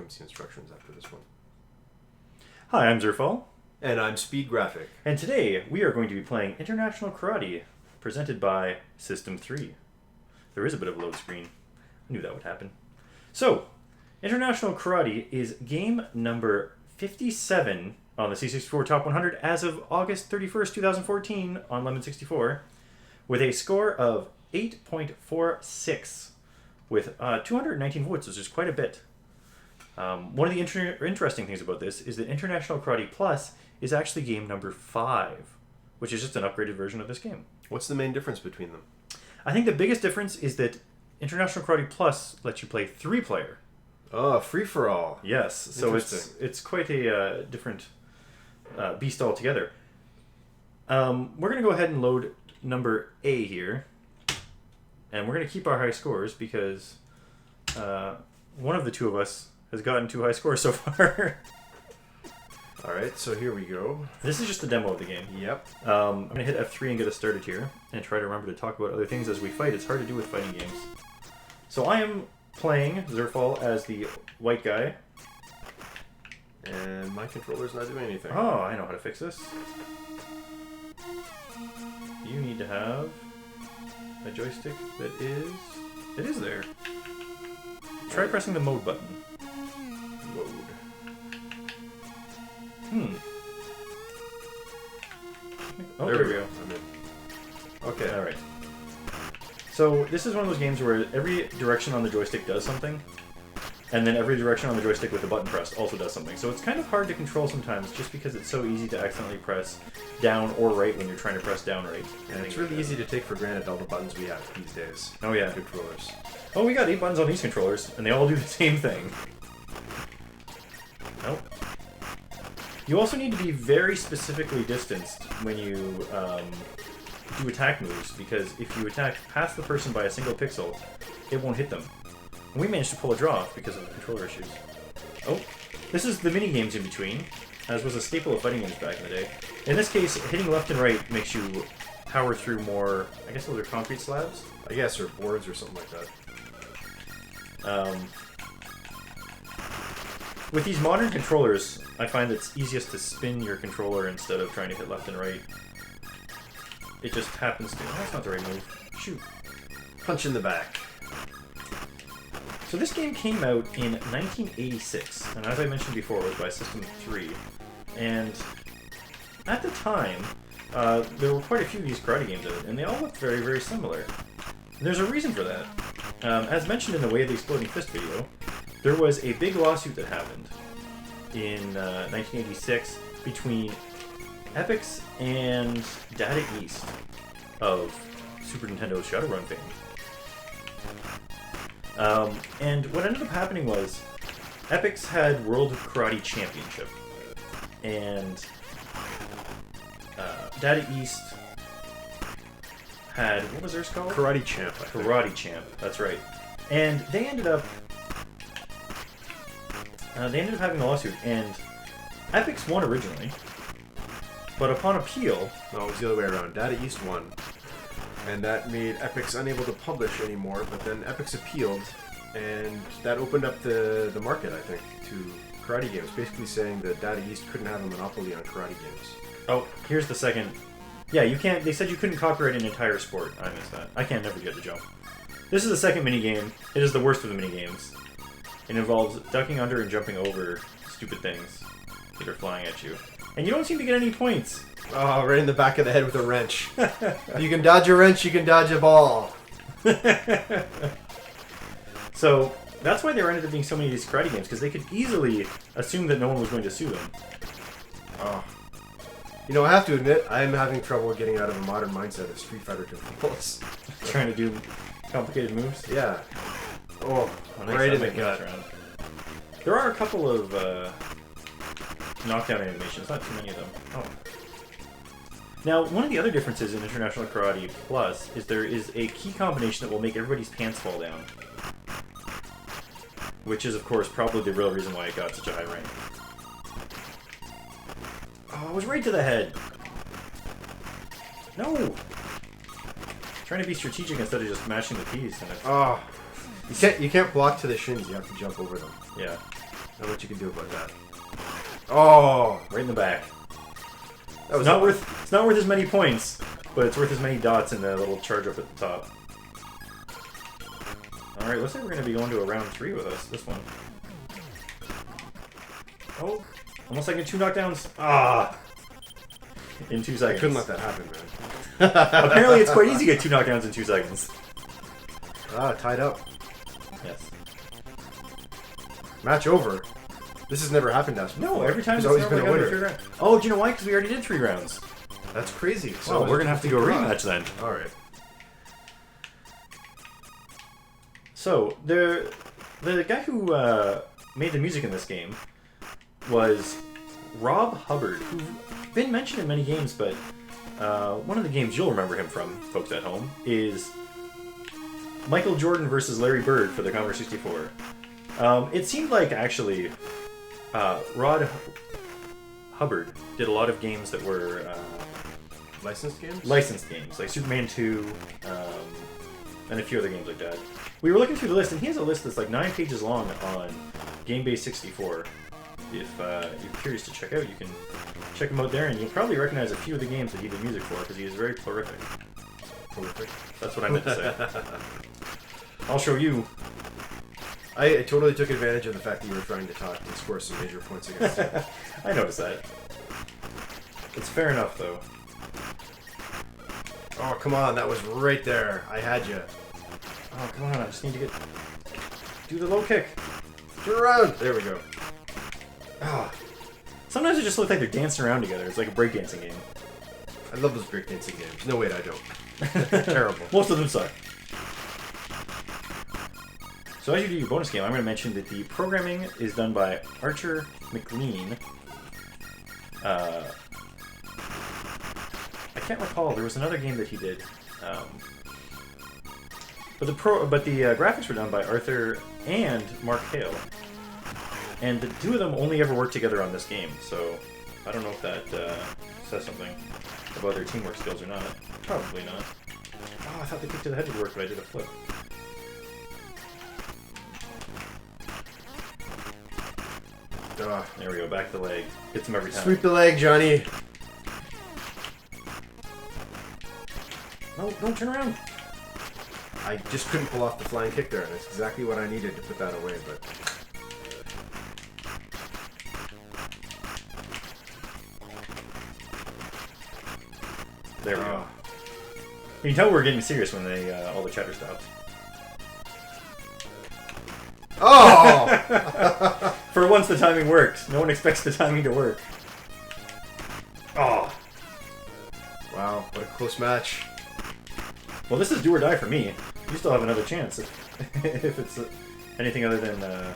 him see instructions after this one. Hi, I'm Zerfall. And I'm Speed Graphic. And today we are going to be playing International Karate, presented by System 3. There is a bit of a load screen. I knew that would happen. So, International Karate is game number 57 on the C64 Top 100 as of August 31st, 2014 on Lemon 64, with a score of 8.46 with 219 votes, which is quite a bit. One of the interesting things about this is that International Karate Plus is actually game number 5, which is just an upgraded version of this game. What's the main difference between them? I think the biggest difference is that International Karate Plus lets you play 3-player. Oh, free-for-all. Yes, so it's quite a different beast altogether. We're going to go ahead and load number A here, and we're going to keep our high scores because one of the two of us has gotten 2 high scores so far. Alright, so here we go. This is just a demo of the game. Yep. I'm going to hit F3 and get us started here, and try to remember to talk about other things as we fight. It's hard to do with fighting games. So I am playing Zerfall as the white guy. And my controller's not doing anything. Oh, I know how to fix this. You need to have a joystick that is... It is there. Try pressing the mode button. Mode. Oh, there we go. I'm in. Okay. Alright. So, this is one of those games where every direction on the joystick does something, and then every direction on the joystick with the button pressed also does something. So it's kind of hard to control sometimes just because it's so easy to accidentally press down or right when you're trying to press down right. And it's really easy to take for granted all the buttons we have these days. Oh yeah. Controllers. Oh, we got 8 buttons on these controllers, and they all do the same thing. Nope. You also need to be very specifically distanced when you do attack moves, because if you attack past the person by a single pixel, it won't hit them. And we managed to pull a draw off because of the controller issues. Oh, this is the mini-games in between, as was a staple of fighting games back in the day. In this case, hitting left and right makes you power through more, I guess those are concrete slabs? I guess, or boards or something like that. With these modern controllers, I find it's easiest to spin your controller instead of trying to hit left and right. It just happens to... Oh, that's not the right move. Shoot. Punch in the back. So this game came out in 1986, and as I mentioned before, it was by System 3. And at the time, there were quite a few of these karate games out, and they all looked very, very similar. And there's a reason for that. As mentioned in the Way of the Exploding Fist video, there was a big lawsuit that happened in 1986 between Epix and Data East of Super Nintendo's Shadowrun fame. And what ended up happening was Epix had World Karate Championship, and Data East had, what was theirs called? Karate Champ, I think. Karate Champ, that's right. And they ended up having a lawsuit, and Epix won originally, but upon appeal... No, it was the other way around. Data East won, and that made Epix unable to publish anymore, but then Epix appealed, and that opened up the market, I think, to karate games, basically saying that Data East couldn't have a monopoly on karate games. Oh, here's the second... Yeah, you can't... They said you couldn't copyright an entire sport. I missed that. I can't never get the jump. This is the second minigame. It is the worst of the minigames. It involves ducking under and jumping over stupid things that are flying at you. And you don't seem to get any points. Oh, right in the back of the head with a wrench. You can dodge a wrench, you can dodge a ball. So, that's why there ended up being so many of these karate games, because they could easily assume that no one was going to sue them. Oh. You know, I have to admit, I'm having trouble getting out of a modern mindset of Street Fighter controls. Trying to do complicated moves? Yeah. Oh, nice. right in the gut. There are a couple of knockdown animations, not too many of them. Oh. Now, one of the other differences in International Karate Plus is there is a key combination that will make everybody's pants fall down. Which is, of course, probably the real reason why it got such a high rank. Oh, it was right to the head. No! Trying to be strategic instead of just mashing the keys. And oh, you can't block to the shins. You have to jump over them. Yeah. Not much you can do about that. Oh! Right in the back. That was It's not worth as many points, but it's worth as many dots in the little charge up at the top. Alright, looks like we're going to be going to a round 3 with us, this one. Oh, almost like in 2 knockdowns. Ah! In 2 seconds. I couldn't let that happen, man. Apparently it's quite easy to get 2 knockdowns in 2 seconds. Ah, tied up. Yes. Match over. This has never happened to us before. No, every time He's it's always normally been a under winner. 3 rounds. Oh, do you know why? Because we already did 3 rounds. That's crazy. So we're going to have to go rematch then. Alright. So, the guy who made the music in this game was Rob Hubbard, who's been mentioned in many games, but one of the games you'll remember him from, folks at home, is Michael Jordan versus Larry Bird for the Commodore 64. It seemed like, actually, Rod Hubbard did a lot of games that were... Licensed games? Licensed games, like Superman 2, and a few other games like that. We were looking through the list, and he has a list that's like 9 pages long on GameBase 64. If you're curious to check out, you can check him out there, and you'll probably recognize a few of the games that he did music for, because he is very prolific. Prolific? That's what I meant to say. I'll show you. I totally took advantage of the fact that you were trying to talk and score some major points against him. I noticed that. It's fair enough, though. Oh, come on, that was right there. I had you. Oh, come on, I just need to do the low kick. Turn around! There we go. Ah. Sometimes it just looks like they're dancing around together. It's like a breakdancing game. I love those breakdancing games. No, wait, I don't. They're terrible. Most of them suck. So as you do your bonus game, I'm going to mention that the programming is done by Archer McLean. I can't recall. There was another game that he did. But the graphics were done by Arthur and Mark Hale. And the two of them only ever worked together on this game, so I don't know if that says something about their teamwork skills or not. Probably not. Oh, I thought the kick to the head would work, but I did a flip. There we go, back to the leg. Hits him every time. Sweep the leg, Johnny. No, don't turn around. I just couldn't pull off the flying kick there, and that's exactly what I needed to put that away, but... There we go. You can tell we're getting serious when they all the chatter stops. Oh! For once, the timing worked. No one expects the timing to work. Oh. Wow, what a close match. Well, this is do or die for me. You still have another chance if it's anything other than a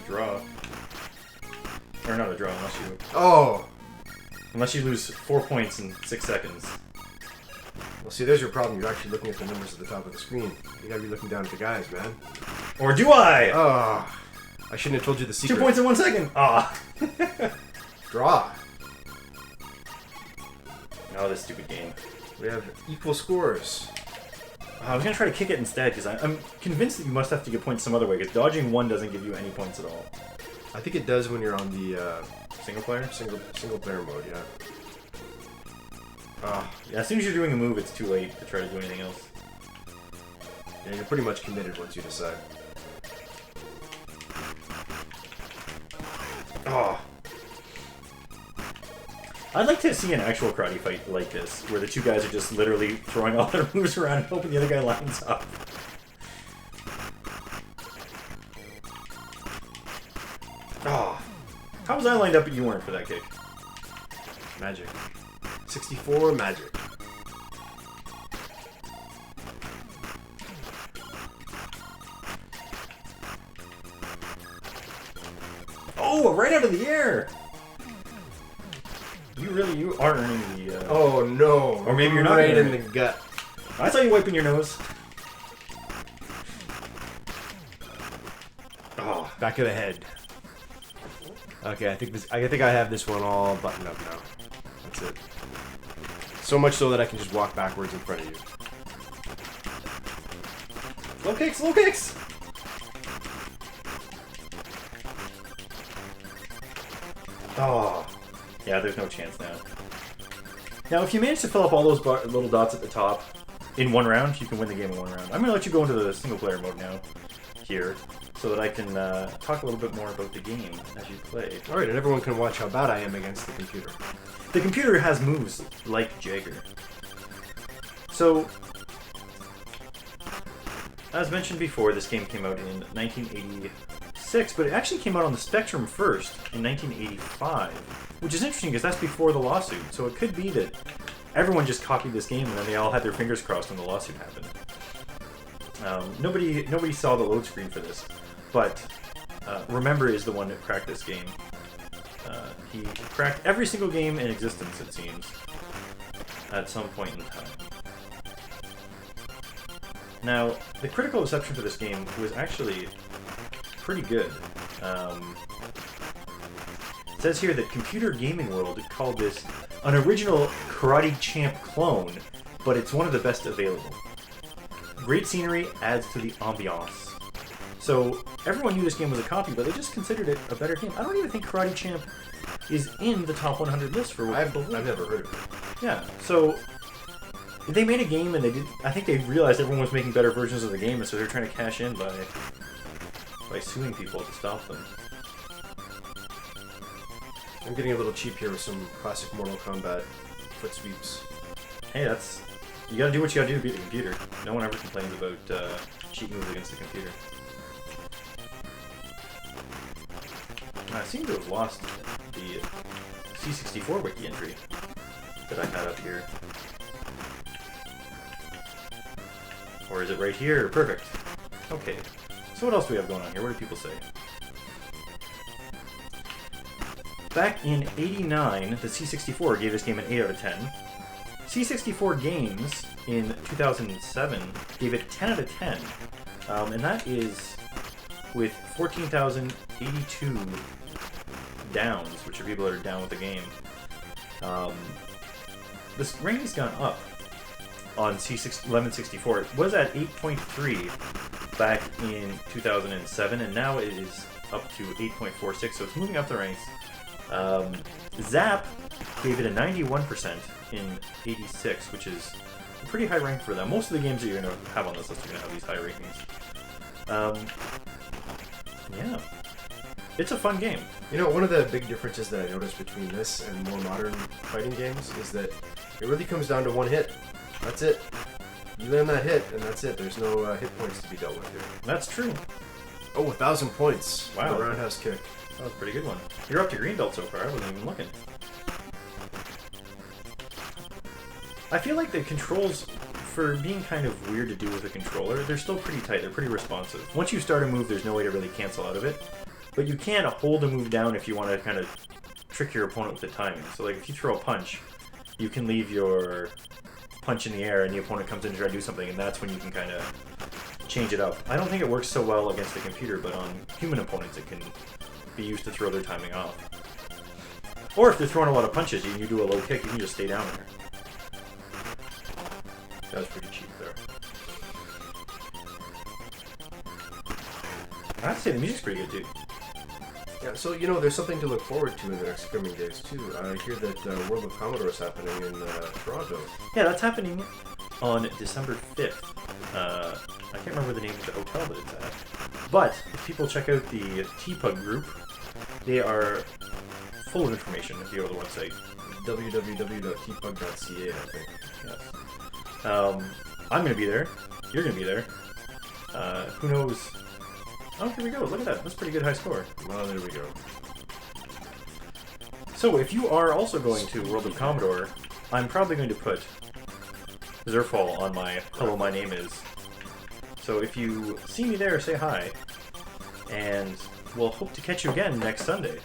draw. Or not a draw, unless you... Oh! Unless you lose 4 points in 6 seconds. Well, see, there's your problem. You're actually looking at the numbers at the top of the screen. You gotta be looking down at the guys, man. Or do I? Oh, I shouldn't have told you the secret. 2 points in 1 second. Ah. Draw. Oh, this stupid game. We have equal scores. I was gonna try to kick it instead because I'm convinced that you must have to get points some other way. Because dodging 1 doesn't give you any points at all. I think it does when you're on the Single player? Single player mode. Yeah. Yeah, as soon as you're doing a move, it's too late to try to do anything else. Yeah, you're pretty much committed once you decide. Oh. I'd like to see an actual karate fight like this, where the two guys are just literally throwing all their moves around and hoping the other guy lines up. Oh. How was I lined up and you weren't for that kick? Magic. 64 magic. Oh, right out of the air! You are earning the... Oh no! Or maybe you're not right in gonna- the gut. I saw you wiping your nose. Oh. Back of the head. Okay, I think I have this one all buttoned up now. That's it. So much so that I can just walk backwards in front of you. Low kicks, low kicks! Oh, yeah, there's no chance now. Now, if you manage to fill up all those little dots at the top in one round, you can win the game in one round. I'm going to let you go into the single-player mode now, here, so that I can talk a little bit more about the game as you play. Alright, and everyone can watch how bad I am against the computer. The computer has moves like Jagger. So, as mentioned before, this game came out in 1986, but it actually came out on the Spectrum first in 1985, which is interesting because that's before the lawsuit. So it could be that everyone just copied this game and then they all had their fingers crossed when the lawsuit happened. Nobody saw the load screen for this, but Remember is the one that cracked this game. He cracked every single game in existence, it seems, at some point in time. Now, the critical reception for this game was actually pretty good. It says here that Computer Gaming World called this an original Karate Champ clone, but it's one of the best available. Great scenery adds to the ambiance. So, everyone knew this game was a copy, but they just considered it a better game. I don't even think Karate Champ is in the top 100 list for what I've never heard of it. Yeah, so they made a game and I think they realized everyone was making better versions of the game, and so they're trying to cash in by suing people to stop them. I'm getting a little cheap here with some classic Mortal Kombat foot sweeps. Hey, you gotta do what you gotta do to beat the computer. No one ever complains about cheat moves against the computer. I seem to have lost the C64 wiki entry that I had up here. Or is it right here? Perfect. Okay. So what else do we have going on here? What do people say? Back in '89, the C64 gave this game an 8 out of 10. C64 Games in 2007 gave it 10 out of 10. And that is with 14,082 downs, which are people that are down with the game. This rating has gone up on C1164. It was at 8.3 back in 2007, and now it is up to 8.46, so it's moving up the ranks. Zap gave it a 91% in '86, which is a pretty high rank for them. Most of the games that you're going to have on this list are going to have these high ratings. Yeah. It's a fun game. You know, one of the big differences that I noticed between this and more modern fighting games is that it really comes down to one hit. That's it. You land that hit, and that's it. There's no hit points to be dealt with here. That's true. Oh, 1,000 points. Wow. The roundhouse kick. That was a pretty good one. You're up to green belt so far. I wasn't even looking. I feel like the controls, for being kind of weird to do with a controller, they're still pretty tight. They're pretty responsive. Once you start a move, there's no way to really cancel out of it. But you can hold a move down if you want to kind of trick your opponent with the timing. So like if you throw a punch, you can leave your punch in the air and the opponent comes in to try to do something, and that's when you can kind of change it up. I don't think it works so well against the computer, but on human opponents it can be used to throw their timing off. Or if they're throwing a lot of punches and you do a low kick, you can just stay down there. That was pretty cheap there. I have to say the music's pretty good too. Yeah, so, you know, there's something to look forward to in the next coming days, too. I hear that World of Commodore is happening in Toronto. Yeah, that's happening on December 5th. I can't remember the name of the hotel that it's at. But if people check out the TPUG group, they are full of information if you go to the website. www.tpug.ca, I think. Yes. I'm going to be there. You're going to be there. Who knows? Oh, here we go. Look at that. That's a pretty good high score. Well, there we go. So, if you are also going to World of Commodore, I'm probably going to put Zerfall on my Hello, My Name Is. So if you see me there, say hi. And we'll hope to catch you again next Sunday.